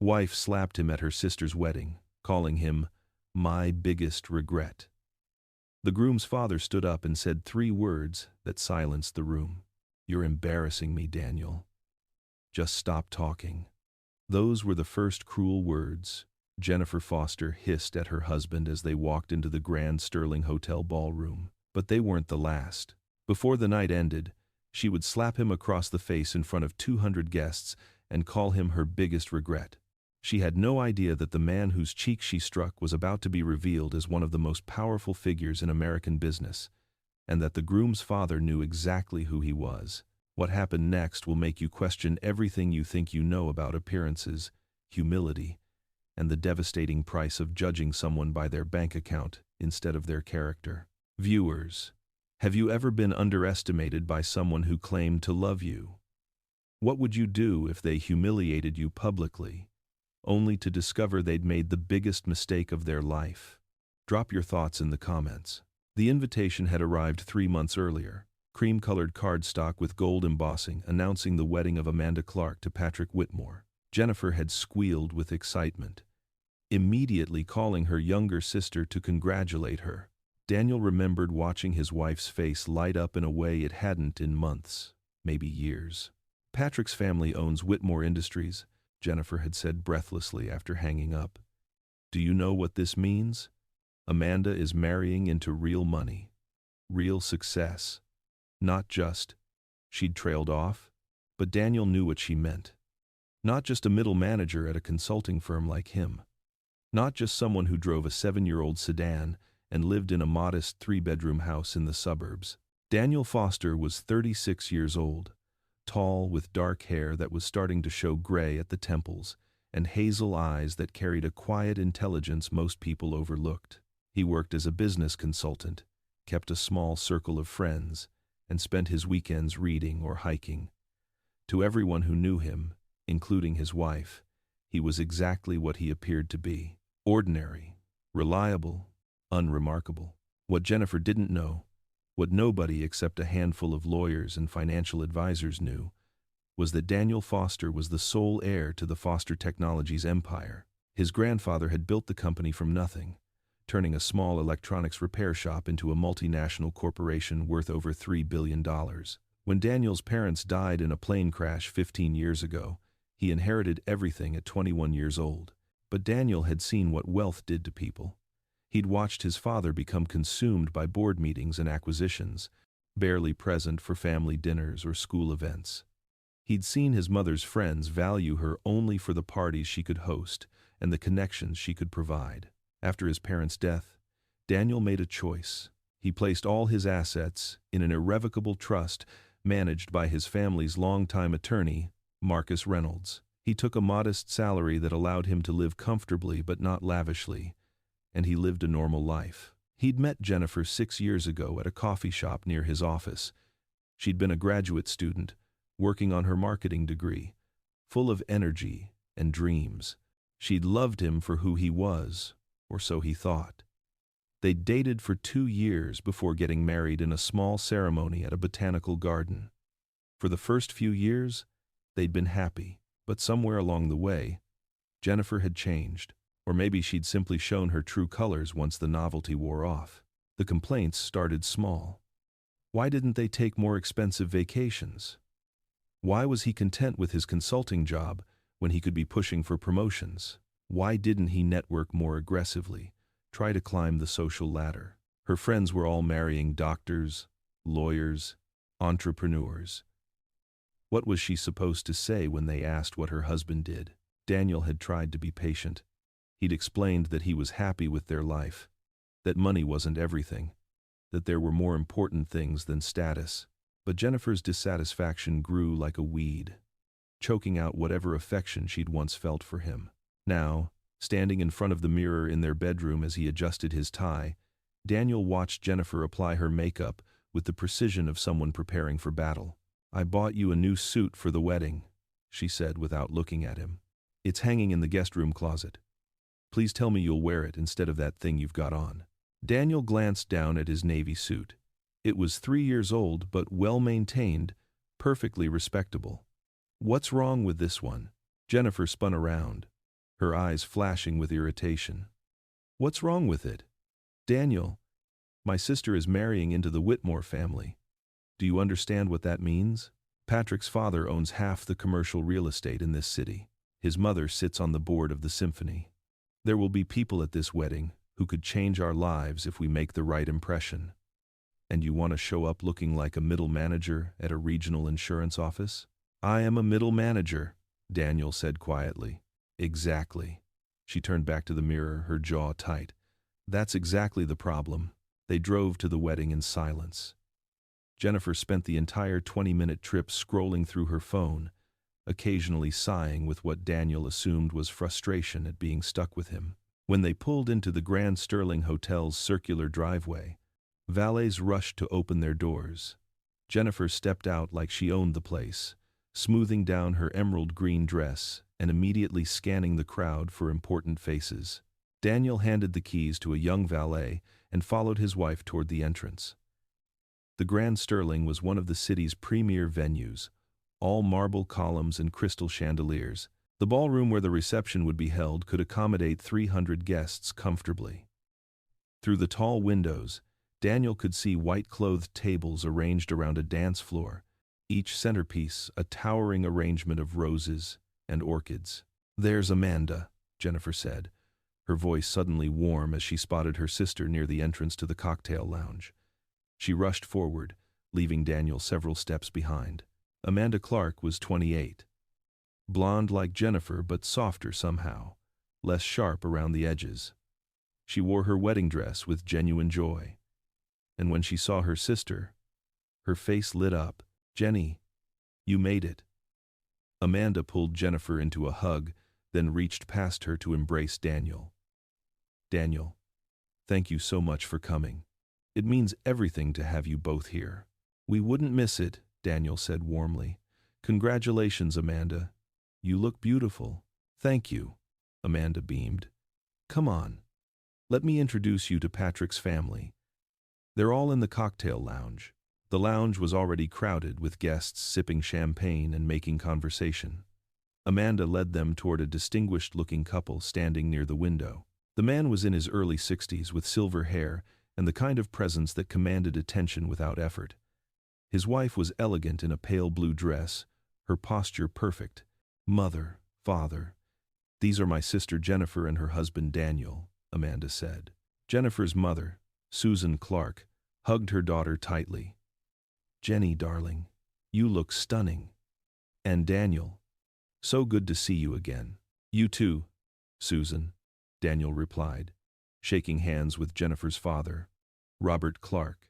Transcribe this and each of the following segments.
Wife slapped him at her sister's wedding, calling him, "my biggest regret." The groom's father stood up and said 3 words that silenced the room. "You're embarrassing me, Daniel. Just stop talking." Those were the first cruel words Jennifer Foster hissed at her husband as they walked into the Grand Sterling Hotel ballroom. But they weren't the last. Before the night ended, she would slap him across the face in front of 200 guests and call him her biggest regret. She had no idea that the man whose cheek she struck was about to be revealed as one of the most powerful figures in American business, and that the groom's father knew exactly who he was. What happened next will make you question everything you think you know about appearances, humility, and the devastating price of judging someone by their bank account instead of their character. Viewers, have you ever been underestimated by someone who claimed to love you? What would you do if they humiliated you publicly, only to discover they'd made the biggest mistake of their life? Drop your thoughts in the comments. The invitation had arrived 3 months earlier, cream-colored cardstock with gold embossing announcing the wedding of Amanda Clark to Patrick Whitmore. Jennifer had squealed with excitement, immediately calling her younger sister to congratulate her. Daniel remembered watching his wife's face light up in a way it hadn't in months, maybe years. "Patrick's family owns Whitmore Industries," Jennifer had said breathlessly after hanging up. "Do you know what this means? Amanda is marrying into real money, real success. Not just," she'd trailed off, but Daniel knew what she meant. Not just a middle manager at a consulting firm like him. Not just someone who drove a 7-year-old sedan and lived in a modest 3-bedroom house in the suburbs. Daniel Foster was 36 years old, tall with dark hair that was starting to show gray at the temples, and hazel eyes that carried a quiet intelligence most people overlooked. He worked as a business consultant, kept a small circle of friends, and spent his weekends reading or hiking. To everyone who knew him, including his wife, he was exactly what he appeared to be: ordinary, reliable, unremarkable. What Jennifer didn't know, what nobody except a handful of lawyers and financial advisors knew, was that Daniel Foster was the sole heir to the Foster Technologies empire. His grandfather had built the company from nothing, turning a small electronics repair shop into a multinational corporation worth over $3 billion. When Daniel's parents died in a plane crash 15 years ago, he inherited everything at 21 years old. But Daniel had seen what wealth did to people. He'd watched his father become consumed by board meetings and acquisitions, barely present for family dinners or school events. He'd seen his mother's friends value her only for the parties she could host and the connections she could provide. After his parents' death, Daniel made a choice. He placed all his assets in an irrevocable trust managed by his family's longtime attorney, Marcus Reynolds. He took a modest salary that allowed him to live comfortably but not lavishly, and he lived a normal life. He'd met Jennifer 6 years ago at a coffee shop near his office. She'd been a graduate student, working on her marketing degree, full of energy and dreams. She'd loved him for who he was, or so he thought. They dated for 2 years before getting married in a small ceremony at a botanical garden. For the first few years, they'd been happy, but somewhere along the way, Jennifer had changed, or maybe she'd simply shown her true colors once the novelty wore off. The complaints started small. Why didn't they take more expensive vacations? Why was he content with his consulting job when he could be pushing for promotions? Why didn't he network more aggressively, try to climb the social ladder? Her friends were all marrying doctors, lawyers, entrepreneurs. What was she supposed to say when they asked what her husband did? Daniel had tried to be patient. He'd explained that he was happy with their life, that money wasn't everything, that there were more important things than status. But Jennifer's dissatisfaction grew like a weed, choking out whatever affection she'd once felt for him. Now, standing in front of the mirror in their bedroom as he adjusted his tie, Daniel watched Jennifer apply her makeup with the precision of someone preparing for battle. "I bought you a new suit for the wedding," she said without looking at him. "It's hanging in the guest room closet. Please tell me you'll wear it instead of that thing you've got on." Daniel glanced down at his navy suit. It was 3 years old but well-maintained, perfectly respectable. "What's wrong with this one?" Jennifer spun around, her eyes flashing with irritation. What's wrong with it? Daniel, my sister is marrying into the Whitmore family. Do you understand what that means? Patrick's father owns half the commercial real estate in this city. His mother sits on the board of the symphony. There will be people at this wedding who could change our lives if we make the right impression. And you want to show up looking like a middle manager at a regional insurance office? I am a middle manager, Daniel said quietly. Exactly. She turned back to the mirror, her jaw tight. That's exactly the problem. They drove to the wedding in silence. Jennifer spent the entire 20-minute trip scrolling through her phone, occasionally sighing with what Daniel assumed was frustration at being stuck with him. When they pulled into the Grand Sterling Hotel's circular driveway, valets rushed to open their doors. Jennifer stepped out like she owned the place, smoothing down her emerald green dress and immediately scanning the crowd for important faces. Daniel handed the keys to a young valet and followed his wife toward the entrance. The Grand Sterling was one of the city's premier venues, all marble columns and crystal chandeliers. The ballroom where the reception would be held could accommodate 300 guests comfortably. Through the tall windows, Daniel could see white-clothed tables arranged around a dance floor, each centerpiece a towering arrangement of roses and orchids. There's Amanda, Jennifer said, her voice suddenly warm as she spotted her sister near the entrance to the cocktail lounge. She rushed forward, leaving Daniel several steps behind. Amanda Clark was 28. Blonde like Jennifer, but softer somehow, less sharp around the edges. She wore her wedding dress with genuine joy. And when she saw her sister, her face lit up. Jenny, you made it. Amanda pulled Jennifer into a hug, then reached past her to embrace Daniel. Daniel, thank you so much for coming. It means everything to have you both here. We wouldn't miss it, Daniel said warmly. Congratulations, Amanda. You look beautiful. Thank you, Amanda beamed. Come on. Let me introduce you to Patrick's family. They're all in the cocktail lounge. The lounge was already crowded with guests sipping champagne and making conversation. Amanda led them toward a distinguished-looking couple standing near the window. The man was in his early 60s with silver hair and the kind of presence that commanded attention without effort. His wife was elegant in a pale blue dress, her posture perfect. Mother, father, these are my sister Jennifer and her husband Daniel, Amanda said. Jennifer's mother, Susan Clark, hugged her daughter tightly. Jenny, darling, you look stunning. And Daniel, so good to see you again. You too, Susan, Daniel replied, shaking hands with Jennifer's father, Robert Clark,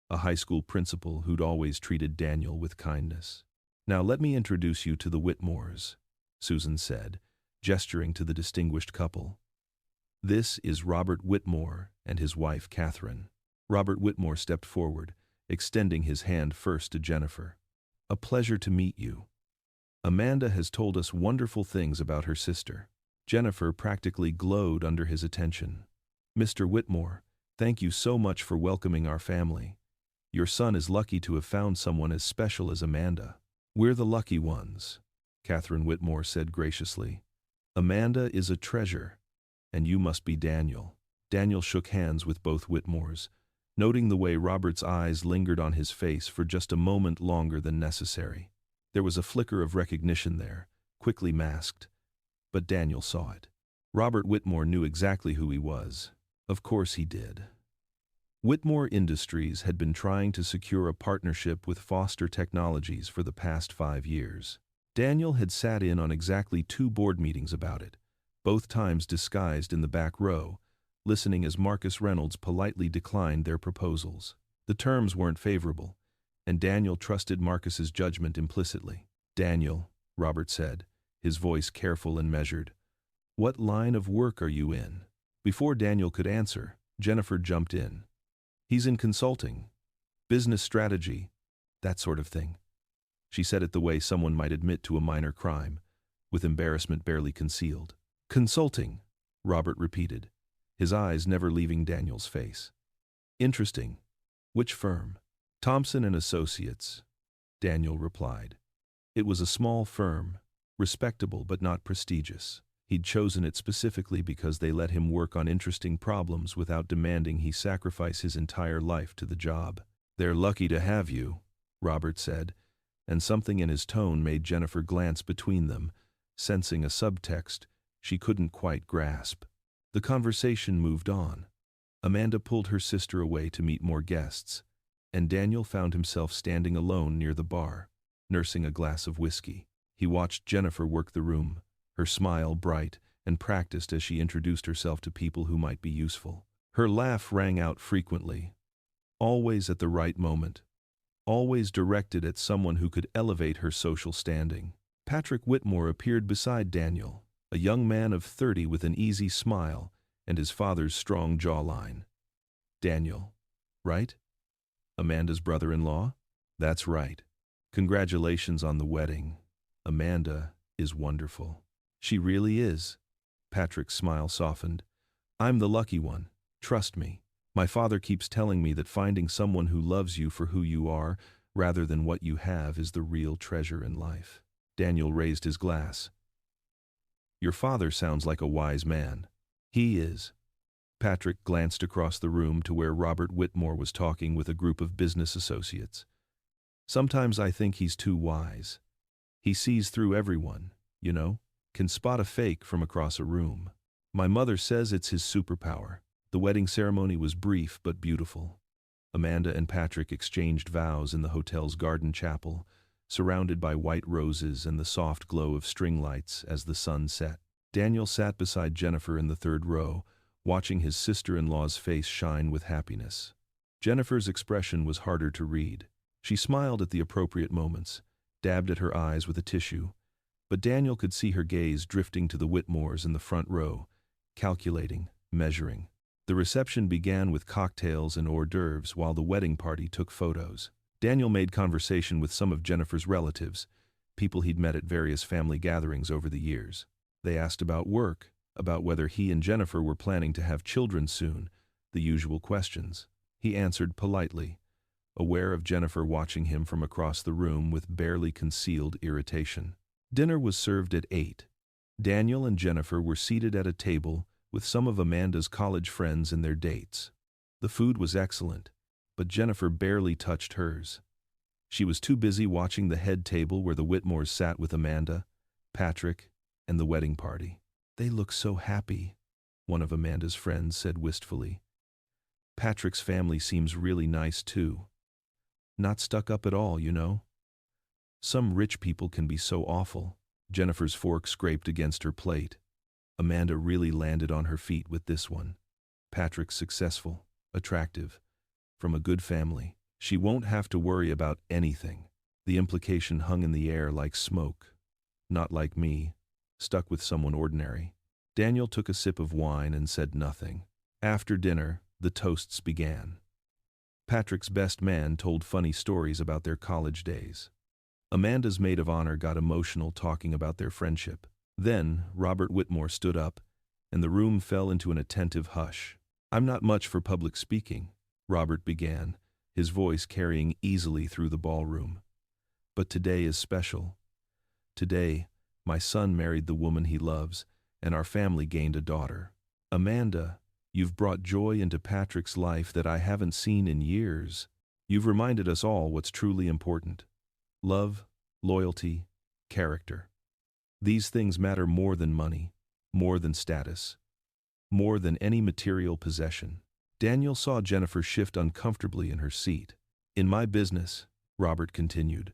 a high school principal who'd always treated Daniel with kindness. Now let me introduce you to the Whitmores, Susan said, gesturing to the distinguished couple. This is Robert Whitmore and his wife Catherine. Robert Whitmore stepped forward, extending his hand first to Jennifer. A pleasure to meet you. Amanda has told us wonderful things about her sister. Jennifer practically glowed under his attention. Mr. Whitmore, thank you so much for welcoming our family. Your son is lucky to have found someone as special as Amanda. We're the lucky ones, Catherine Whitmore said graciously. Amanda is a treasure, and you must be Daniel. Daniel shook hands with both Whitmores, noting the way Robert's eyes lingered on his face for just a moment longer than necessary. There was a flicker of recognition there, quickly masked, but Daniel saw it. Robert Whitmore knew exactly who he was. Of course he did. Whitmore Industries had been trying to secure a partnership with Foster Technologies for the past 5 years. Daniel had sat in on exactly 2 board meetings about it, both times disguised in the back row, listening as Marcus Reynolds politely declined their proposals. The terms weren't favorable, and Daniel trusted Marcus's judgment implicitly. Daniel, Robert said, his voice careful and measured, what line of work are you in? Before Daniel could answer, Jennifer jumped in. He's in consulting, business strategy, that sort of thing. She said it the way someone might admit to a minor crime, with embarrassment barely concealed. Consulting, Robert repeated, his eyes never leaving Daniel's face. Interesting. Which firm? Thompson and Associates, Daniel replied. It was a small firm, respectable but not prestigious. He'd chosen it specifically because they let him work on interesting problems without demanding he sacrifice his entire life to the job. "They're lucky to have you," Robert said, and something in his tone made Jennifer glance between them, sensing a subtext she couldn't quite grasp. The conversation moved on. Amanda pulled her sister away to meet more guests, and Daniel found himself standing alone near the bar, nursing a glass of whiskey. He watched Jennifer work the room, her smile bright and practiced as she introduced herself to people who might be useful. Her laugh rang out frequently, always at the right moment, always directed at someone who could elevate her social standing. Patrick Whitmore appeared beside Daniel, a young man of 30 with an easy smile and his father's strong jawline. "Daniel, right? Amanda's brother-in-law?" "That's right. Congratulations on the wedding. Amanda is wonderful." "She really is." Patrick's smile softened. "I'm the lucky one. Trust me. My father keeps telling me that finding someone who loves you for who you are, rather than what you have, is the real treasure in life." Daniel raised his glass. "Your father sounds like a wise man." "He is." Patrick glanced across the room to where Robert Whitmore was talking with a group of business associates. "Sometimes I think he's too wise. He sees through everyone, you know, can spot a fake from across a room. My mother says it's his superpower." The wedding ceremony was brief but beautiful. Amanda and Patrick exchanged vows in the hotel's garden chapel, surrounded by white roses and the soft glow of string lights as the sun set. Daniel sat beside Jennifer in the third row, watching his sister-in-law's face shine with happiness. Jennifer's expression was harder to read. She smiled at the appropriate moments, dabbed at her eyes with a tissue, but Daniel could see her gaze drifting to the Whitmores in the front row, calculating, measuring. The reception began with cocktails and hors d'oeuvres while the wedding party took photos. Daniel made conversation with some of Jennifer's relatives, people he'd met at various family gatherings over the years. They asked about work, about whether he and Jennifer were planning to have children soon, the usual questions. He answered politely, aware of Jennifer watching him from across the room with barely concealed irritation. Dinner was served at 8. Daniel and Jennifer were seated at a table with some of Amanda's college friends and their dates. The food was excellent, but Jennifer barely touched hers. She was too busy watching the head table where the Whitmores sat with Amanda, Patrick, and the wedding party. "They look so happy," one of Amanda's friends said wistfully. "Patrick's family seems really nice too. Not stuck up at all, you know. Some rich people can be so awful." Jennifer's fork scraped against her plate. Amanda really landed on her feet with this one. Patrick's successful, attractive, from a good family. She won't have to worry about anything. The implication hung in the air like smoke. Not like me, stuck with someone ordinary. Daniel took a sip of wine and said nothing. After dinner, the toasts began. Patrick's best man told funny stories about their college days. Amanda's maid of honor got emotional talking about their friendship. Then Robert Whitmore stood up, and the room fell into an attentive hush. "I'm not much for public speaking," Robert began, his voice carrying easily through the ballroom. "But today is special. Today, my son married the woman he loves, and our family gained a daughter. Amanda, you've brought joy into Patrick's life that I haven't seen in years. You've reminded us all what's truly important. Love, loyalty, character. These things matter more than money, more than status, more than any material possession." Daniel saw Jennifer shift uncomfortably in her seat. "In my business," Robert continued,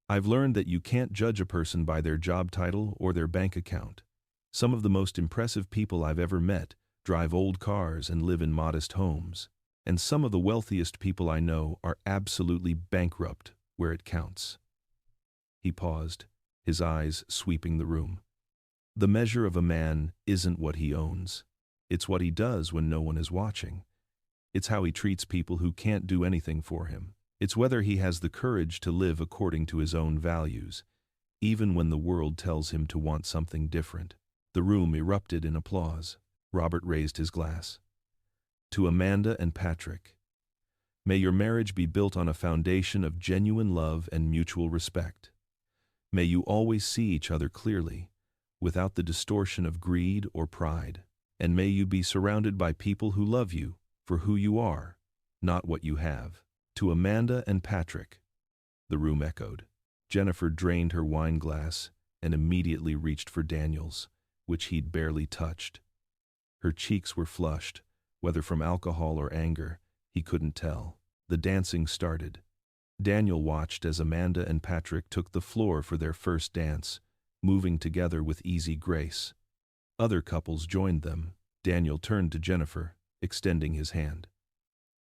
"I've learned that you can't judge a person by their job title or their bank account. Some of the most impressive people I've ever met drive old cars and live in modest homes, and some of the wealthiest people I know are absolutely bankrupt where it counts." He paused, his eyes sweeping the room. "The measure of a man isn't what he owns. It's what he does when no one is watching. It's how he treats people who can't do anything for him. It's whether he has the courage to live according to his own values, even when the world tells him to want something different." The room erupted in applause. Robert raised his glass. "To Amanda and Patrick, may your marriage be built on a foundation of genuine love and mutual respect. May you always see each other clearly, without the distortion of greed or pride. And may you be surrounded by people who love you for who you are, not what you have. To Amanda and Patrick. The room echoed. Jennifer drained her wine glass and immediately reached for Daniel's, which he'd barely touched. Her cheeks were flushed, whether from alcohol or anger, he couldn't tell. The dancing started. Daniel watched as Amanda and Patrick took the floor for their first dance, moving together with easy grace. Other couples joined them. Daniel turned to Jennifer, extending his hand.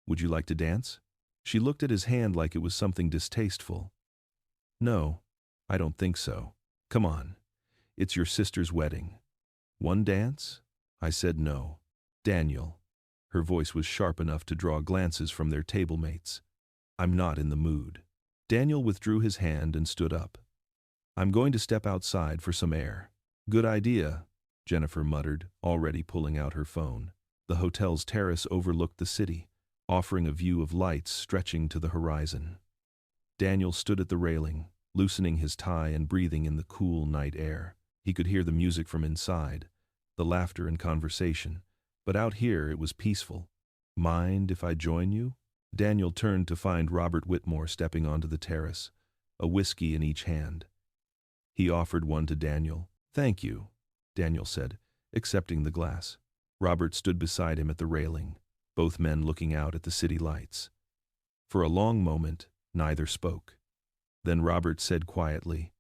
"Would you like to dance?" She looked at his hand like it was something distasteful. "No, I don't think so. Come on. It's your sister's wedding." "One dance?" I said no. "Daniel." Her voice was sharp enough to draw glances from their table mates. "I'm not in the mood." Daniel withdrew his hand and stood up. "I'm going to step outside for some air." "Good idea," Jennifer muttered, already pulling out her phone. The hotel's terrace overlooked the city, offering a view of lights stretching to the horizon. Daniel stood at the railing, loosening his tie and breathing in the cool night air. He could hear the music from inside, the laughter and conversation, but out here it was peaceful. "Mind if I join you?" Daniel turned to find Robert Whitmore stepping onto the terrace, a whiskey in each hand. He offered one to Daniel. "Thank you," Daniel said, accepting the glass. Robert stood beside him at the railing, both men looking out at the city lights. For a long moment, neither spoke. Then Robert said quietly,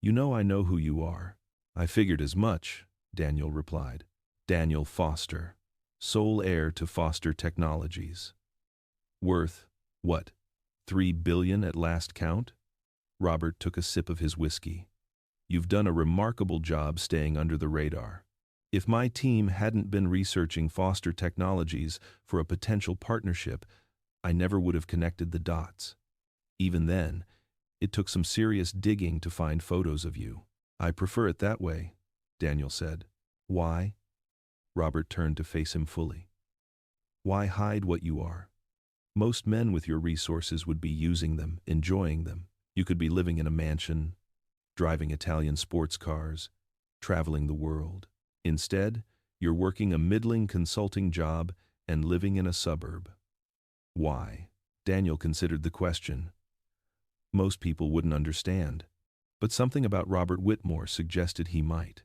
"You know I know who you are." "I figured as much," Daniel replied. Daniel Foster, sole heir to Foster Technologies. Worth, what, $3 billion at last count? Robert took a sip of his whiskey. "You've done a remarkable job staying under the radar. If my team hadn't been researching Foster Technologies for a potential partnership, I never would have connected the dots. Even then, it took some serious digging to find photos of you." "I prefer it that way," Daniel said. "Why?" Robert turned to face him fully. "Why hide what you are? Most men with your resources would be using them, enjoying them. You could be living in a mansion, driving Italian sports cars, traveling the world. Instead, you're working a middling consulting job and living in a suburb. Why?" Daniel considered the question. Most people wouldn't understand, but something about Robert Whitmore suggested he might.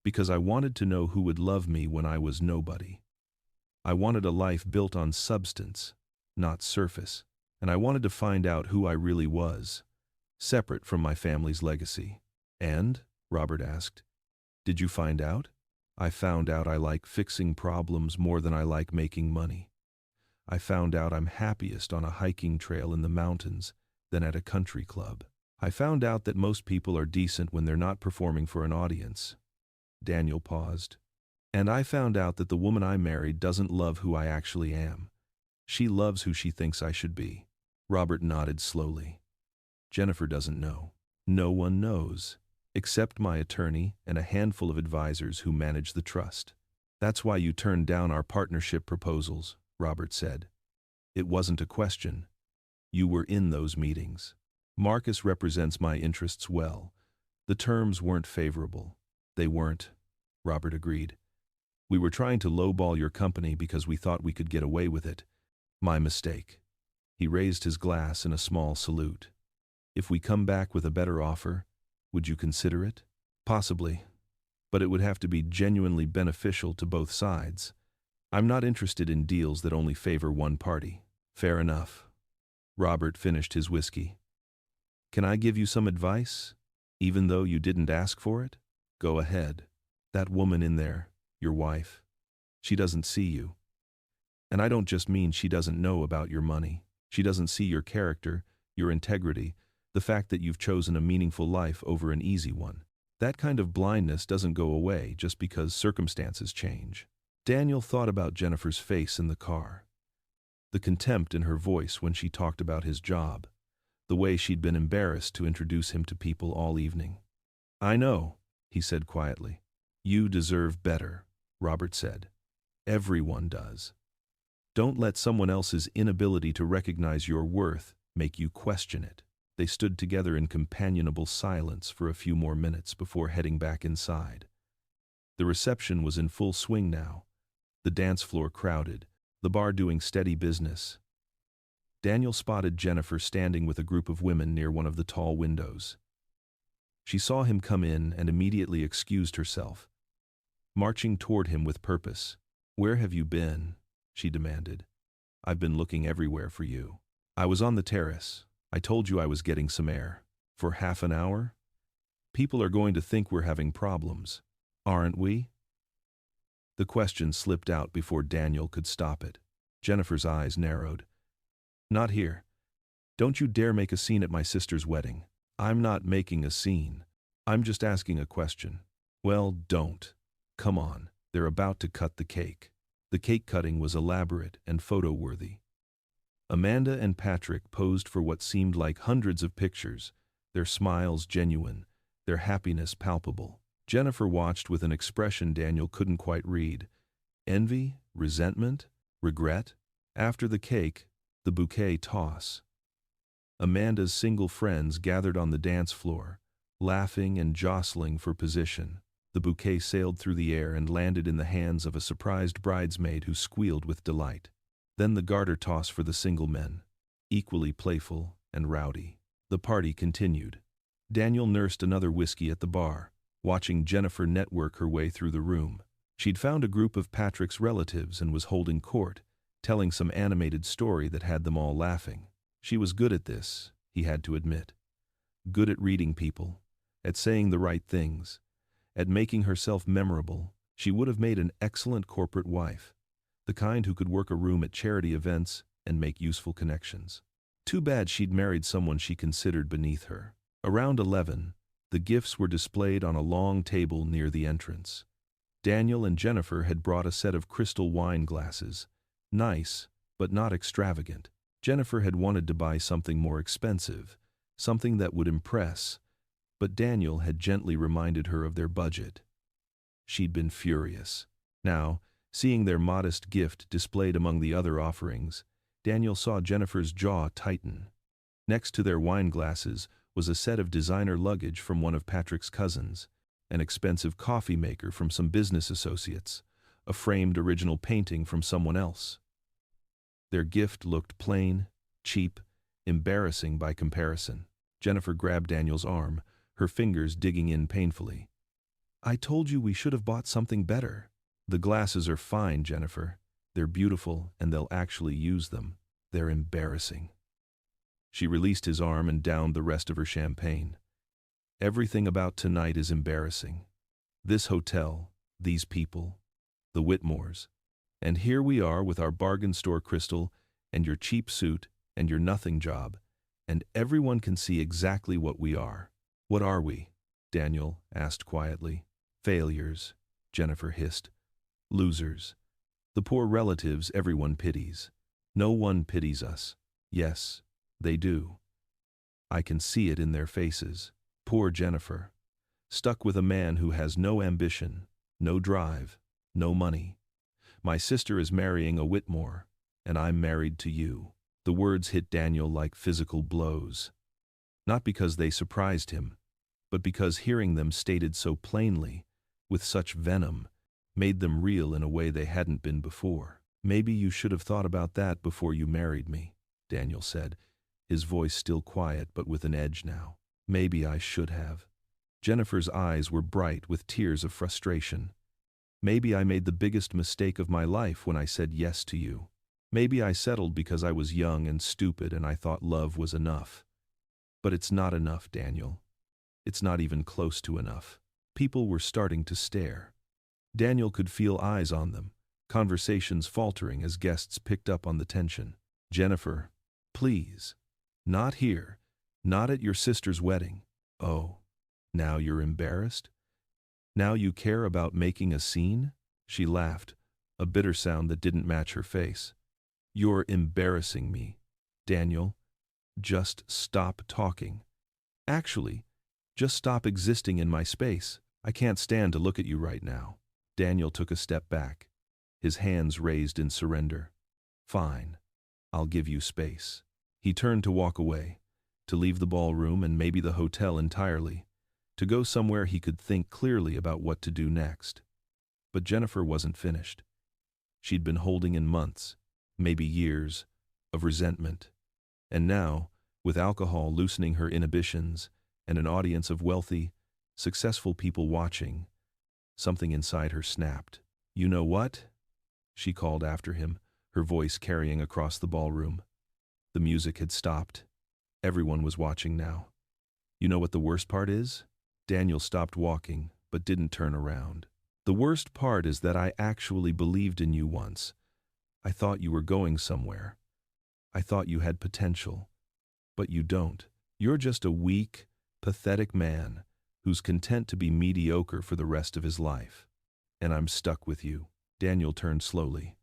"Because I wanted to know who would love me when I was nobody. I wanted a life built on substance, not surface, and I wanted to find out who I really was, separate from my family's legacy." "And?" Robert asked. "Did you find out?" "I found out I like fixing problems more than I like making money. I found out I'm happiest on a hiking trail in the mountains than at a country club. I found out that most people are decent when they're not performing for an audience." Daniel paused. "And I found out that the woman I married doesn't love who I actually am. She loves who she thinks I should be." Robert nodded slowly. "Jennifer doesn't know." "No one knows, except my attorney and a handful of advisors who manage the trust. That's why you turned down our partnership proposals," Robert said. "It wasn't a question. You were in those meetings. Marcus represents my interests well. The terms weren't favorable." "They weren't," Robert agreed. "We were trying to lowball your company because we thought we could get away with it. My mistake." He raised his glass in a small salute. "If we come back with a better offer, would you consider it?" "Possibly, but it would have to be genuinely beneficial to both sides. I'm not interested in deals that only favor one party." "Fair enough." Robert finished his whiskey. "Can I give you some advice, even though you didn't ask for it?" "Go ahead." "That woman in there, your wife, she doesn't see you. And I don't just mean she doesn't know about your money. She doesn't see your character, your integrity, the fact that you've chosen a meaningful life over an easy one. That kind of blindness doesn't go away just because circumstances change." Daniel thought about Jennifer's face in the car, the contempt in her voice when she talked about his job, the way she'd been embarrassed to introduce him to people all evening. "I know," he said quietly. "You deserve better," Robert said. "Everyone does. Don't let someone else's inability to recognize your worth make you question it." They stood together in companionable silence for a few more minutes before heading back inside. The reception was in full swing now, the dance floor crowded, the bar doing steady business. Daniel spotted Jennifer standing with a group of women near one of the tall windows. She saw him come in and immediately excused herself, marching toward him with purpose. "Where have you been?" she demanded. "I've been looking everywhere for you." "I was on the terrace. I told you I was getting some air." "For half an hour? People are going to think we're having problems, aren't we?" The question slipped out before Daniel could stop it. Jennifer's eyes narrowed. "Not here. Don't you dare make a scene at my sister's wedding." "I'm not making a scene. I'm just asking a question." "Well, don't. Come on, they're about to cut the cake." The cake cutting was elaborate and photo-worthy. Amanda and Patrick posed for what seemed like hundreds of pictures, their smiles genuine, their happiness palpable. Jennifer watched with an expression Daniel couldn't quite read. Envy, resentment, regret. After the cake, the bouquet toss. Amanda's single friends gathered on the dance floor, laughing and jostling for position. The bouquet sailed through the air and landed in the hands of a surprised bridesmaid who squealed with delight. Then the garter toss for the single men, equally playful and rowdy. The party continued. Daniel nursed another whiskey at the bar, watching Jennifer network her way through the room. She'd found a group of Patrick's relatives and was holding court, telling some animated story that had them all laughing. She was good at this, he had to admit. Good at reading people, at saying the right things, at making herself memorable. She would have made an excellent corporate wife, the kind who could work a room at charity events and make useful connections. Too bad she'd married someone she considered beneath her. Around 11, the gifts were displayed on a long table near the entrance. Daniel and Jennifer had brought a set of crystal wine glasses, nice, but not extravagant. Jennifer had wanted to buy something more expensive, something that would impress, but Daniel had gently reminded her of their budget. She'd been furious. Now, seeing their modest gift displayed among the other offerings, Daniel saw Jennifer's jaw tighten. Next to their wine glasses was a set of designer luggage from one of Patrick's cousins, an expensive coffee maker from some business associates, a framed original painting from someone else. Their gift looked plain, cheap, embarrassing by comparison. Jennifer grabbed Daniel's arm, her fingers digging in painfully. "I told you we should have bought something better." "The glasses are fine, Jennifer. They're beautiful and they'll actually use them. They're embarrassing." She released his arm and downed the rest of her champagne. "Everything about tonight is embarrassing. This hotel, these people, the Whitmores. And here we are with our bargain store crystal and your cheap suit and your nothing job, and everyone can see exactly what we are." "What are we?" Daniel asked quietly. "Failures," Jennifer hissed. "Losers. The poor relatives everyone pities. No one pities us. Yes, they do. I can see it in their faces. Poor Jennifer. Stuck with a man who has no ambition, no drive, no money. My sister is marrying a Whitmore, and I'm married to you." The words hit Daniel like physical blows. Not because they surprised him, but because hearing them stated so plainly, with such venom, made them real in a way they hadn't been before. "Maybe you should have thought about that before you married me," Daniel said, his voice still quiet but with an edge now. "Maybe I should have." Jennifer's eyes were bright with tears of frustration. "Maybe I made the biggest mistake of my life when I said yes to you. Maybe I settled because I was young and stupid and I thought love was enough. But it's not enough, Daniel. It's not even close to enough." People were starting to stare. Daniel could feel eyes on them, conversations faltering as guests picked up on the tension. "Jennifer, please. Not here. Not at your sister's wedding." "Oh, now you're embarrassed? Now you care about making a scene?" She laughed, a bitter sound that didn't match her face. "You're embarrassing me, Daniel. Just stop talking. Actually, just stop existing in my space. I can't stand to look at you right now." Daniel took a step back, his hands raised in surrender. "Fine. I'll give you space." He turned to walk away, to leave the ballroom and maybe the hotel entirely, to go somewhere he could think clearly about what to do next. But Jennifer wasn't finished. She'd been holding in months, maybe years, of resentment. And now, with alcohol loosening her inhibitions and an audience of wealthy, successful people watching, something inside her snapped. "You know what?" she called after him, her voice carrying across the ballroom. The music had stopped. Everyone was watching now. "You know what the worst part is?" Daniel stopped walking, but didn't turn around. "The worst part is that I actually believed in you once. I thought you were going somewhere. I thought you had potential. But you don't. You're just a weak, pathetic man who's content to be mediocre for the rest of his life. And I'm stuck with you." Daniel turned slowly.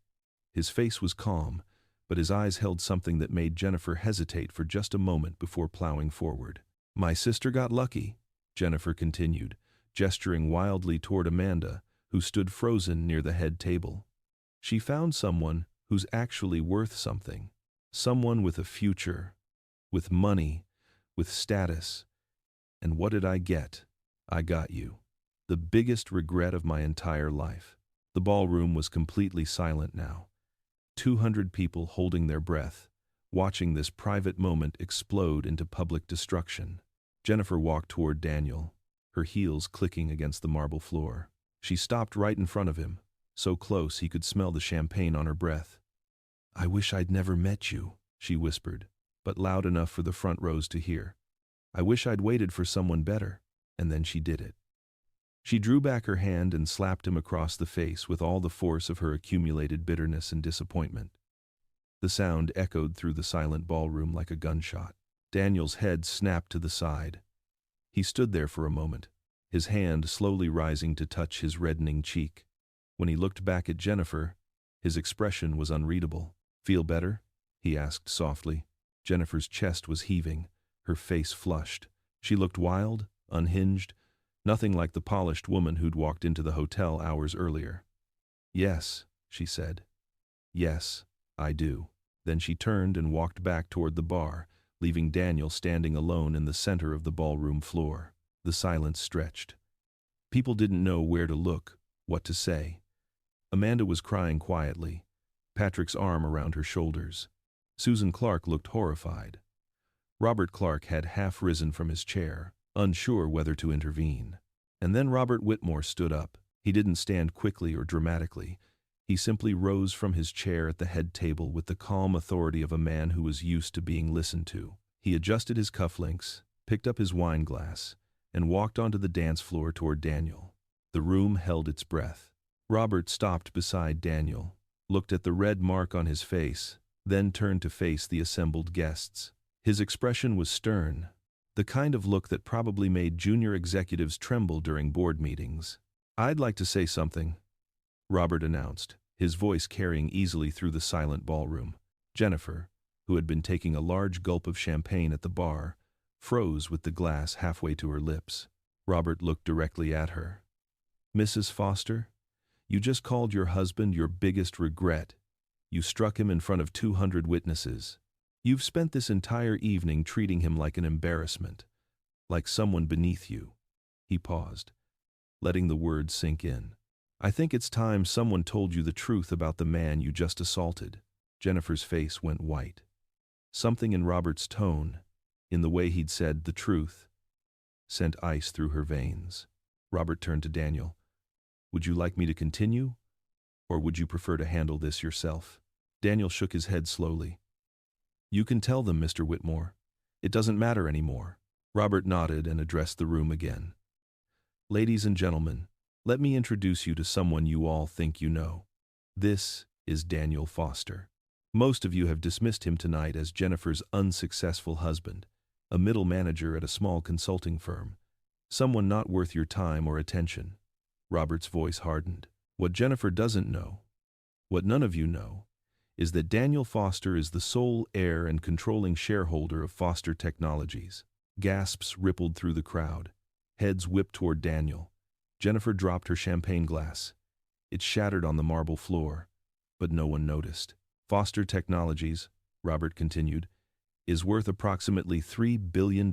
His face was calm, but his eyes held something that made Jennifer hesitate for just a moment before plowing forward. "My sister got lucky," Jennifer continued, gesturing wildly toward Amanda, who stood frozen near the head table. "She found someone who's actually worth something. Someone with a future, with money, with status. And what did I get? I got you. The biggest regret of my entire life." The ballroom was completely silent now. 200 people holding their breath, watching this private moment explode into public destruction. Jennifer walked toward Daniel, her heels clicking against the marble floor. She stopped right in front of him, so close he could smell the champagne on her breath. "I wish I'd never met you," she whispered, but loud enough for the front rows to hear. "I wish I'd waited for someone better." And then she did it. She drew back her hand and slapped him across the face with all the force of her accumulated bitterness and disappointment. The sound echoed through the silent ballroom like a gunshot. Daniel's head snapped to the side. He stood there for a moment, his hand slowly rising to touch his reddening cheek. When he looked back at Jennifer, his expression was unreadable. "Feel better?" he asked softly. Jennifer's chest was heaving, her face flushed. She looked wild, unhinged, nothing like the polished woman who'd walked into the hotel hours earlier. "Yes," she said. "Yes, I do." Then she turned and walked back toward the bar, leaving Daniel standing alone in the center of the ballroom floor. The silence stretched. People didn't know where to look, what to say. Amanda was crying quietly, Patrick's arm around her shoulders. Susan Clark looked horrified. Robert Clark had half risen from his chair, unsure whether to intervene. And then Robert Whitmore stood up. He didn't stand quickly or dramatically. He simply rose from his chair at the head table with the calm authority of a man who was used to being listened to. He adjusted his cufflinks, picked up his wine glass, and walked onto the dance floor toward Daniel. The room held its breath. Robert stopped beside Daniel, looked at the red mark on his face, then turned to face the assembled guests. His expression was stern, the kind of look that probably made junior executives tremble during board meetings. "I'd like to say something," Robert announced, his voice carrying easily through the silent ballroom. Jennifer, who had been taking a large gulp of champagne at the bar, froze with the glass halfway to her lips. Robert looked directly at her. "Mrs. Foster, you just called your husband your biggest regret. You struck him in front of 200 witnesses. You've spent this entire evening treating him like an embarrassment, like someone beneath you." He paused, letting the words sink in. "I think it's time someone told you the truth about the man you just assaulted." Jennifer's face went white. Something in Robert's tone, in the way he'd said the truth, sent ice through her veins. Robert turned to Daniel. "Would you like me to continue, or would you prefer to handle this yourself?" Daniel shook his head slowly. "You can tell them, Mr. Whitmore. It doesn't matter anymore." Robert nodded and addressed the room again. "Ladies and gentlemen, let me introduce you to someone you all think you know. This is Daniel Foster. Most of you have dismissed him tonight as Jennifer's unsuccessful husband, a middle manager at a small consulting firm, someone not worth your time or attention." Robert's voice hardened. "What Jennifer doesn't know, what none of you know, is that Daniel Foster is the sole heir and controlling shareholder of Foster Technologies." Gasps rippled through the crowd. Heads whipped toward Daniel. Jennifer dropped her champagne glass. It shattered on the marble floor, but no one noticed. "Foster Technologies," Robert continued, is worth approximately $3 billion.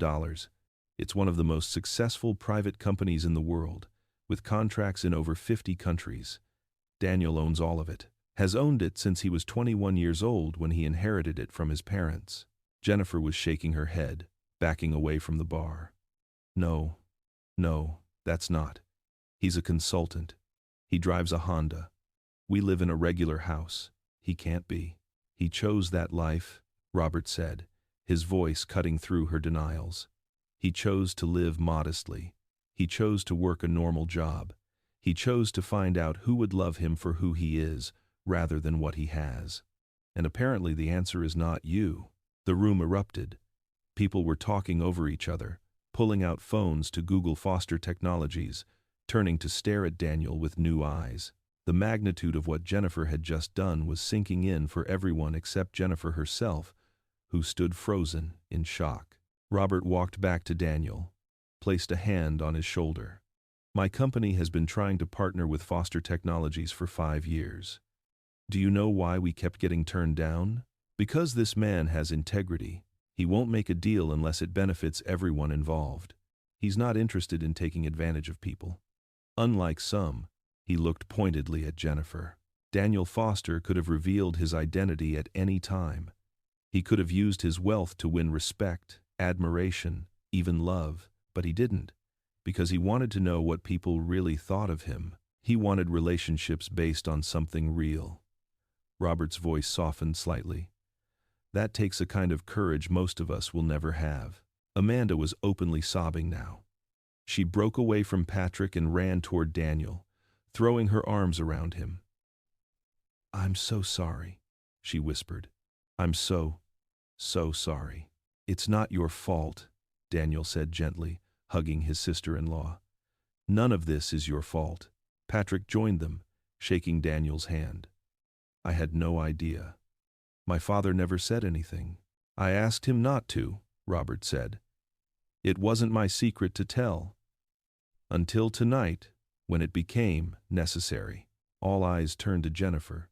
It's one of the most successful private companies in the world, with contracts in over 50 countries. Daniel owns all of it, has owned it since he was 21 years old when he inherited it from his parents. Jennifer was shaking her head, backing away from the bar. No, that's not. He's a consultant. He drives a Honda. We live in a regular house. He can't be. He chose that life, Robert said, his voice cutting through her denials. He chose to live modestly. He chose to work a normal job. He chose to find out who would love him for who he is, rather than what he has. And apparently the answer is not you. The room erupted. People were talking over each other, pulling out phones to Google Foster Technologies, turning to stare at Daniel with new eyes. The magnitude of what Jennifer had just done was sinking in for everyone except Jennifer herself, who stood frozen in shock. Robert walked back to Daniel, placed a hand on his shoulder. My company has been trying to partner with Foster Technologies for 5 years. Do you know why we kept getting turned down? Because this man has integrity. He won't make a deal unless it benefits everyone involved. He's not interested in taking advantage of people. Unlike some, he looked pointedly at Jennifer. Daniel Foster could have revealed his identity at any time. He could have used his wealth to win respect, admiration, even love, but he didn't, because he wanted to know what people really thought of him. He wanted relationships based on something real. Robert's voice softened slightly. That takes a kind of courage most of us will never have. Amanda was openly sobbing now. She broke away from Patrick and ran toward Daniel, throwing her arms around him. "I'm so sorry," she whispered. "I'm so sorry." "It's not your fault," Daniel said gently, hugging his sister-in-law. "None of this is your fault." Patrick joined them, shaking Daniel's hand. "I had no idea. My father never said anything." "I asked him not to," Robert said. "It wasn't my secret to tell. Until tonight, when it became necessary." All eyes turned to Jennifer,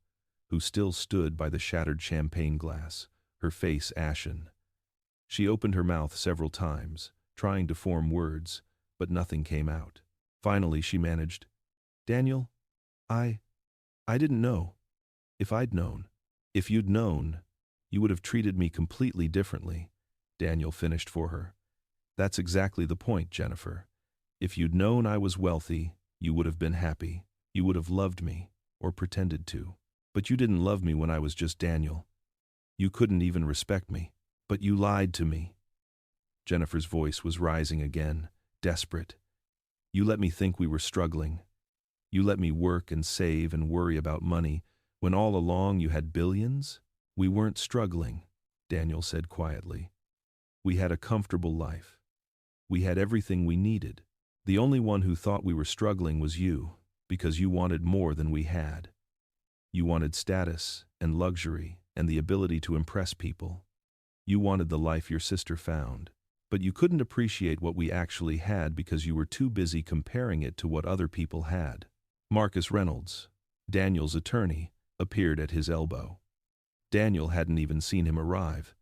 who still stood by the shattered champagne glass, her face ashen. She opened her mouth several times, trying to form words, but nothing came out. Finally she managed, "Daniel, I didn't know. If I'd known." "If you'd known, you would have treated me completely differently," Daniel finished for her. "That's exactly the point, Jennifer. If you'd known I was wealthy, you would have been happy. You would have loved me, or pretended to. But you didn't love me when I was just Daniel. You couldn't even respect me. But you lied to me." Jennifer's voice was rising again, desperate. "You let me think we were struggling. You let me work and save and worry about money, when all along you had billions." "We weren't struggling," Daniel said quietly. "We had a comfortable life. We had everything we needed. The only one who thought we were struggling was you, because you wanted more than we had. You wanted status and luxury and the ability to impress people. You wanted the life your sister found. But you couldn't appreciate what we actually had because you were too busy comparing it to what other people had." Marcus Reynolds, Daniel's attorney, appeared at his elbow. Daniel hadn't even seen him arrive.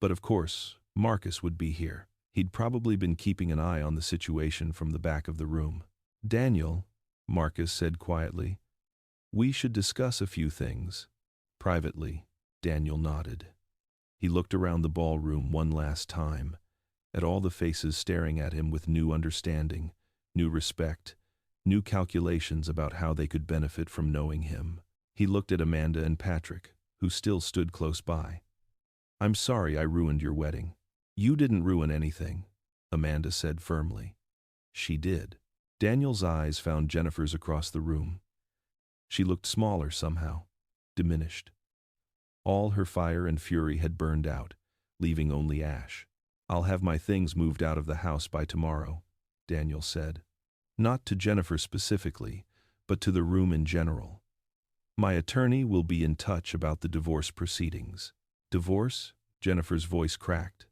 But of course, Marcus would be here. He'd probably been keeping an eye on the situation from the back of the room. "Daniel," Marcus said quietly, "we should discuss a few things." Privately, Daniel nodded. He looked around the ballroom one last time, at all the faces staring at him with new understanding, new respect, new calculations about how they could benefit from knowing him. He looked at Amanda and Patrick, who still stood close by. "I'm sorry I ruined your wedding." "You didn't ruin anything," Amanda said firmly. "She did." Daniel's eyes found Jennifer's across the room. She looked smaller somehow, diminished. All her fire and fury had burned out, leaving only ash. "I'll have my things moved out of the house by tomorrow," Daniel said. Not to Jennifer specifically, but to the room in general. "My attorney will be in touch about the divorce proceedings." "Divorce?" Jennifer's voice cracked.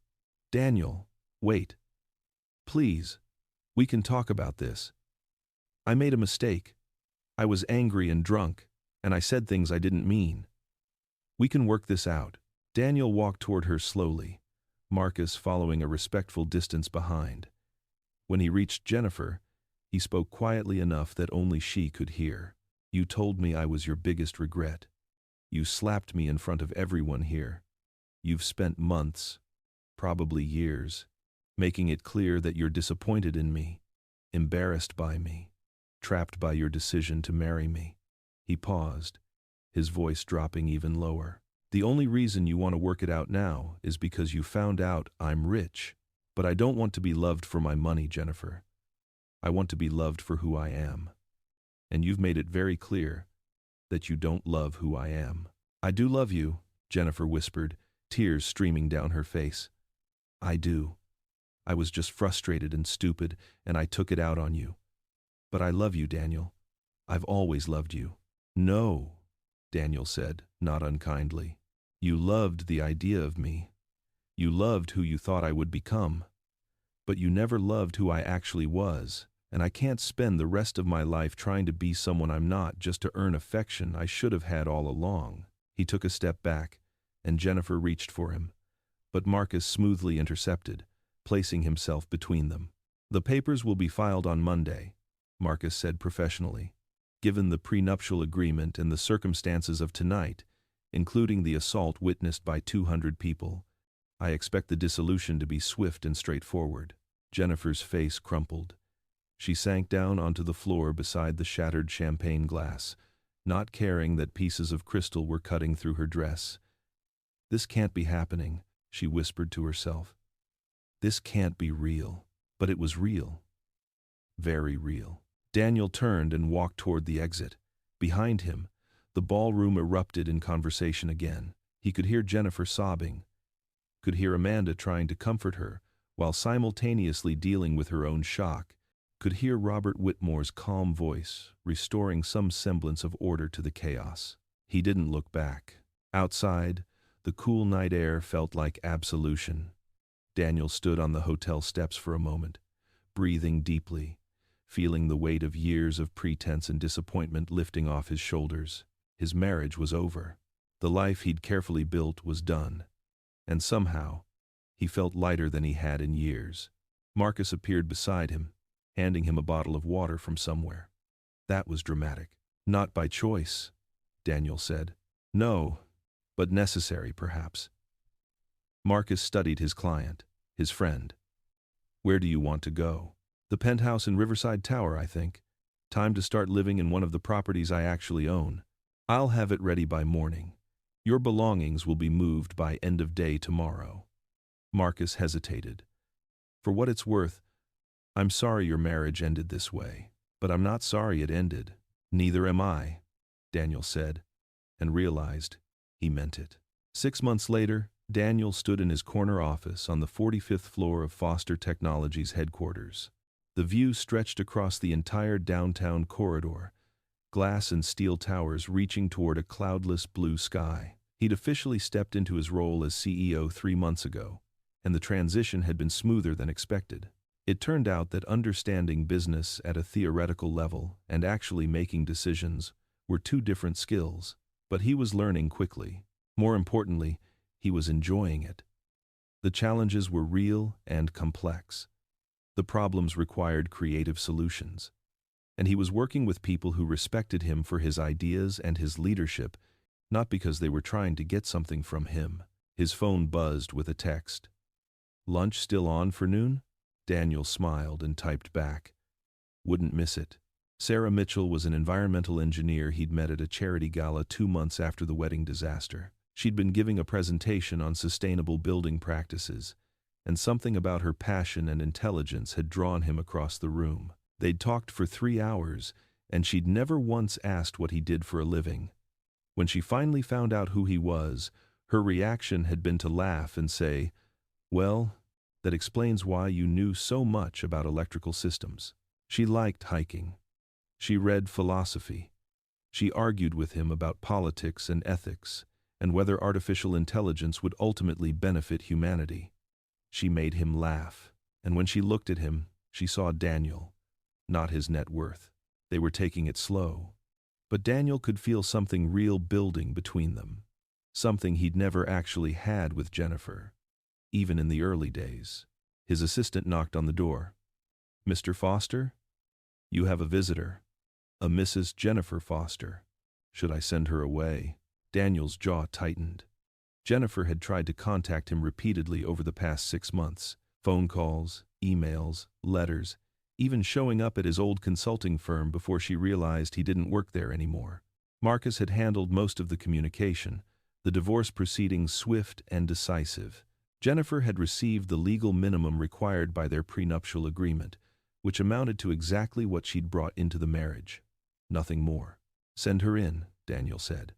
"Daniel, wait. Please, we can talk about this. I made a mistake. I was angry and drunk, and I said things I didn't mean. We can work this out." Daniel walked toward her slowly, Marcus following a respectful distance behind. When he reached Jennifer, he spoke quietly enough that only she could hear. You told me I was your biggest regret. You slapped me in front of everyone here. You've spent months, probably years, making it clear that you're disappointed in me, embarrassed by me, trapped by your decision to marry me. He paused, his voice dropping even lower. The only reason you want to work it out now is because you found out I'm rich. But I don't want to be loved for my money, Jennifer. I want to be loved for who I am. And you've made it very clear that you don't love who I am. I do love you, Jennifer whispered, tears streaming down her face. I do. I was just frustrated and stupid, and I took it out on you. But I love you, Daniel. I've always loved you. No, Daniel said, not unkindly. You loved the idea of me. You loved who you thought I would become. But you never loved who I actually was, and I can't spend the rest of my life trying to be someone I'm not just to earn affection I should have had all along. He took a step back, and Jennifer reached for him. But Marcus smoothly intercepted, placing himself between them. The papers will be filed on Monday, Marcus said professionally. Given the prenuptial agreement and the circumstances of tonight, including the assault witnessed by 200 people, I expect the dissolution to be swift and straightforward. Jennifer's face crumpled. She sank down onto the floor beside the shattered champagne glass, not caring that pieces of crystal were cutting through her dress. This can't be happening, she whispered to herself. This can't be real. But it was real. Very real. Daniel turned and walked toward the exit. Behind him, the ballroom erupted in conversation again. He could hear Jennifer sobbing, could hear Amanda trying to comfort her, while simultaneously dealing with her own shock, could hear Robert Whitmore's calm voice, restoring some semblance of order to the chaos. He didn't look back. Outside, the cool night air felt like absolution. Daniel stood on the hotel steps for a moment, breathing deeply, feeling the weight of years of pretense and disappointment lifting off his shoulders. His marriage was over. The life he'd carefully built was done. And somehow, he felt lighter than he had in years. Marcus appeared beside him, handing him a bottle of water from somewhere. That was dramatic. Not by choice, Daniel said. No, but necessary, perhaps. Marcus studied his client, his friend. Where do you want to go? The penthouse in Riverside Tower, I think. Time to start living in one of the properties I actually own. I'll have it ready by morning. Your belongings will be moved by end of day tomorrow. Marcus hesitated. For what it's worth, I'm sorry your marriage ended this way, but I'm not sorry it ended. Neither am I, Daniel said, and realized he meant it. 6 months later, Daniel stood in his corner office on the 45th floor of Foster Technologies headquarters. The view stretched across the entire downtown corridor, glass and steel towers reaching toward a cloudless blue sky. He'd officially stepped into his role as CEO 3 months ago, and the transition had been smoother than expected. It turned out that understanding business at a theoretical level and actually making decisions were two different skills, but he was learning quickly. More importantly, he was enjoying it. The challenges were real and complex. The problems required creative solutions. And he was working with people who respected him for his ideas and his leadership, not because they were trying to get something from him. His phone buzzed with a text. Lunch still on for noon? Daniel smiled and typed back. Wouldn't miss it. Sarah Mitchell was an environmental engineer he'd met at a charity gala 2 months after the wedding disaster. She'd been giving a presentation on sustainable building practices, and something about her passion and intelligence had drawn him across the room. They'd talked for 3 hours, and she'd never once asked what he did for a living. When she finally found out who he was, her reaction had been to laugh and say, "Well, that explains why you knew so much about electrical systems." She liked hiking. She read philosophy. She argued with him about politics and ethics, and whether artificial intelligence would ultimately benefit humanity. She made him laugh, and when she looked at him, she saw Daniel, not his net worth. They were taking it slow. But Daniel could feel something real building between them, something he'd never actually had with Jennifer. even in the early days. His assistant knocked on the door. "Mr. Foster? You have a visitor. A Mrs. Jennifer Foster. Should I send her away?" Daniel's jaw tightened. Jennifer had tried to contact him repeatedly over the past 6 months. Phone calls, emails, letters, even showing up at his old consulting firm before she realized he didn't work there anymore. Marcus had handled most of the communication, the divorce proceedings swift and decisive. Jennifer had received the legal minimum required by their prenuptial agreement, which amounted to exactly what she'd brought into the marriage. Nothing more. "Send her in," Daniel said.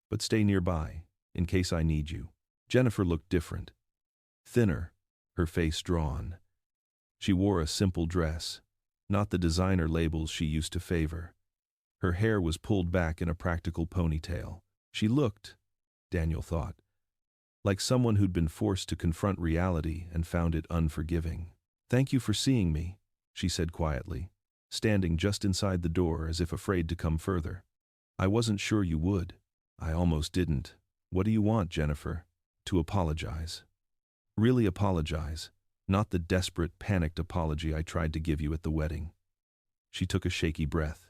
"But stay nearby, in case I need you." Jennifer looked different. Thinner, her face drawn. She wore a simple dress, not the designer labels she used to favor. Her hair was pulled back in a practical ponytail. She looked, Daniel thought, like someone who'd been forced to confront reality and found it unforgiving. "Thank you for seeing me," she said quietly, standing just inside the door as if afraid to come further. "I wasn't sure you would." "I almost didn't." "What do you want, Jennifer?" "To apologize. Really apologize, not the desperate, panicked apology I tried to give you at the wedding." She took a shaky breath.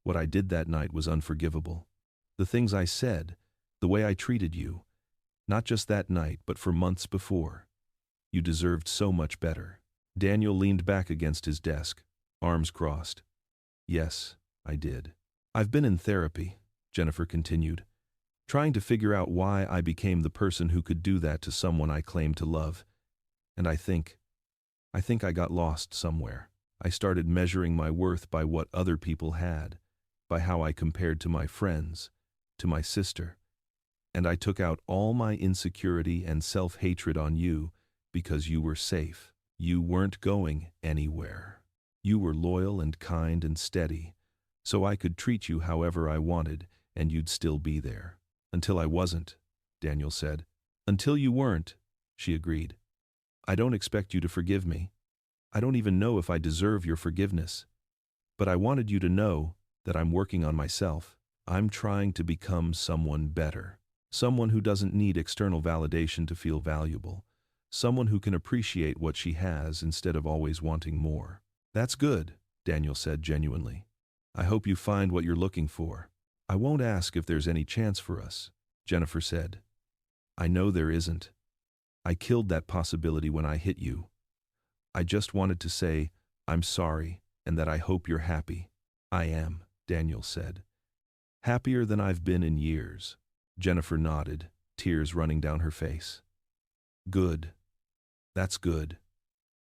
"What I did that night was unforgivable. The things I said, the way I treated you, not just that night but for months before. You deserved so much better." Daniel leaned back against his desk, arms crossed. "Yes, I did. I've been in therapy," Jennifer continued, "trying to figure out why I became the person who could do that to someone I claimed to love. And I think I got lost somewhere. I started measuring my worth by what other people had, by how I compared to my friends, to my sister. And I took out all my insecurity and self-hatred on you because you were safe. You weren't going anywhere. You were loyal and kind and steady, so I could treat you however I wanted and you'd still be there. Until I wasn't," Daniel said. "Until you weren't," she agreed. "I don't expect you to forgive me. I don't even know if I deserve your forgiveness. But I wanted you to know that I'm working on myself. I'm trying to become someone better. Someone who doesn't need external validation to feel valuable. Someone who can appreciate what she has instead of always wanting more." "That's good," Daniel said genuinely. "I hope you find what you're looking for." "I won't ask if there's any chance for us," Jennifer said. "I know there isn't. I killed that possibility when I hit you. I just wanted to say I'm sorry and that I hope you're happy." "I am," Daniel said. "Happier than I've been in years." Jennifer nodded, tears running down her face. "Good. That's good."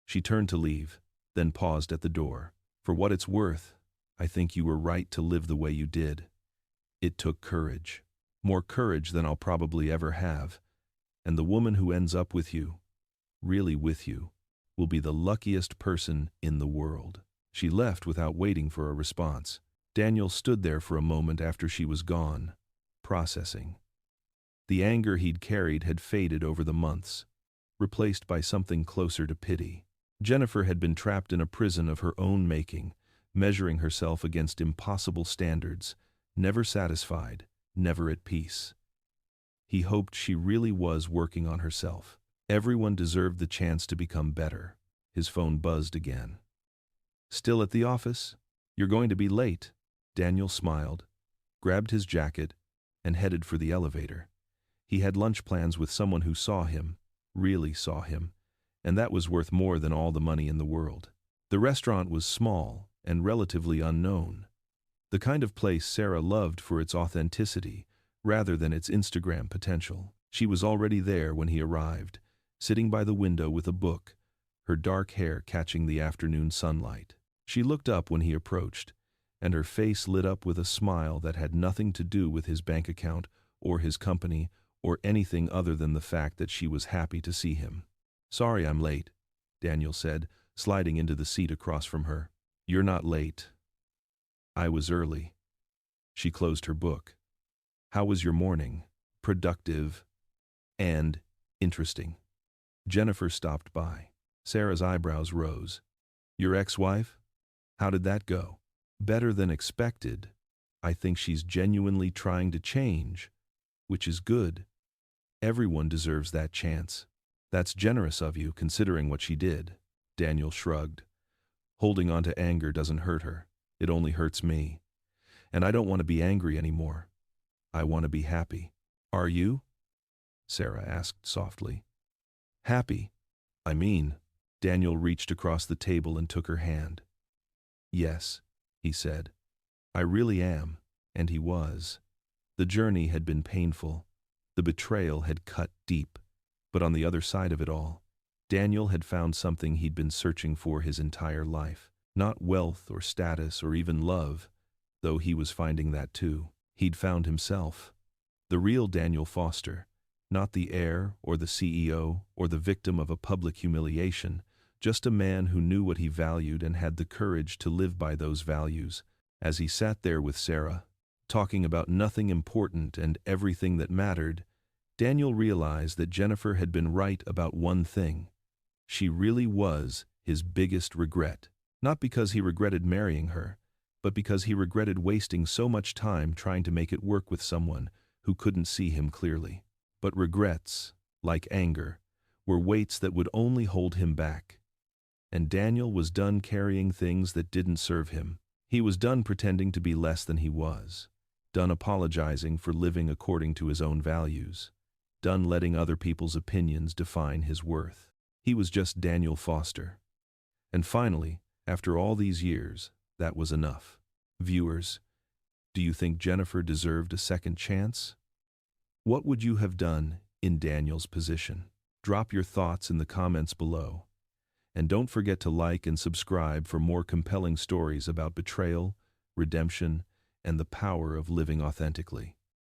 She turned to leave, then paused at the door. "For what it's worth, I think you were right to live the way you did. It took courage. More courage than I'll probably ever have. And the woman who ends up with you, really with you, will be the luckiest person in the world." She left without waiting for a response. Daniel stood there for a moment after she was gone, processing. The anger he'd carried had faded over the months, replaced by something closer to pity. Jennifer had been trapped in a prison of her own making, measuring herself against impossible standards, never satisfied, never at peace. He hoped she really was working on herself. Everyone deserved the chance to become better. His phone buzzed again. "Still at the office? You're going to be late." Daniel smiled, grabbed his jacket, and headed for the elevator. He had lunch plans with someone who saw him, really saw him, and that was worth more than all the money in the world. The restaurant was small and relatively unknown. The kind of place Sarah loved for its authenticity, rather than its Instagram potential. She was already there when he arrived, sitting by the window with a book, her dark hair catching the afternoon sunlight. She looked up when he approached, and her face lit up with a smile that had nothing to do with his bank account or his company or anything other than the fact that she was happy to see him. "Sorry I'm late," Daniel said, sliding into the seat across from her. "You're not late. I was early." She closed her book. "How was your morning?" "Productive and interesting." Jennifer stopped by. Sarah's eyebrows rose. "Your ex-wife? How did that go?" "Better than expected. I think she's genuinely trying to change, which is good. Everyone deserves that chance." That's generous of you, considering what she did. Daniel shrugged. Holding on to anger doesn't hurt her. It only hurts me. And I don't want to be angry anymore. I want to be happy. Are you? Sarah asked softly. Happy? I mean, Daniel reached across the table and took her hand. Yes, he said. I really am, and he was. The journey had been painful. The betrayal had cut deep. But on the other side of it all, Daniel had found something he'd been searching for his entire life. Not wealth or status or even love, though he was finding that too. He'd found himself. The real Daniel Foster, not the heir or the CEO or the victim of a public humiliation, just a man who knew what he valued and had the courage to live by those values. As he sat there with Sarah, talking about nothing important and everything that mattered, Daniel realized that Jennifer had been right about one thing. She really was his biggest regret. Not because he regretted marrying her, but because he regretted wasting so much time trying to make it work with someone who couldn't see him clearly. But regrets, like anger, were weights that would only hold him back. And Daniel was done carrying things that didn't serve him. He was done pretending to be less than he was. Done apologizing for living according to his own values. Done letting other people's opinions define his worth. He was just Daniel Foster. And finally, after all these years, that was enough. Viewers, do you think Jennifer deserved a second chance? What would you have done in Daniel's position? Drop your thoughts in the comments below. And don't forget to like and subscribe for more compelling stories about betrayal, redemption, and the power of living authentically.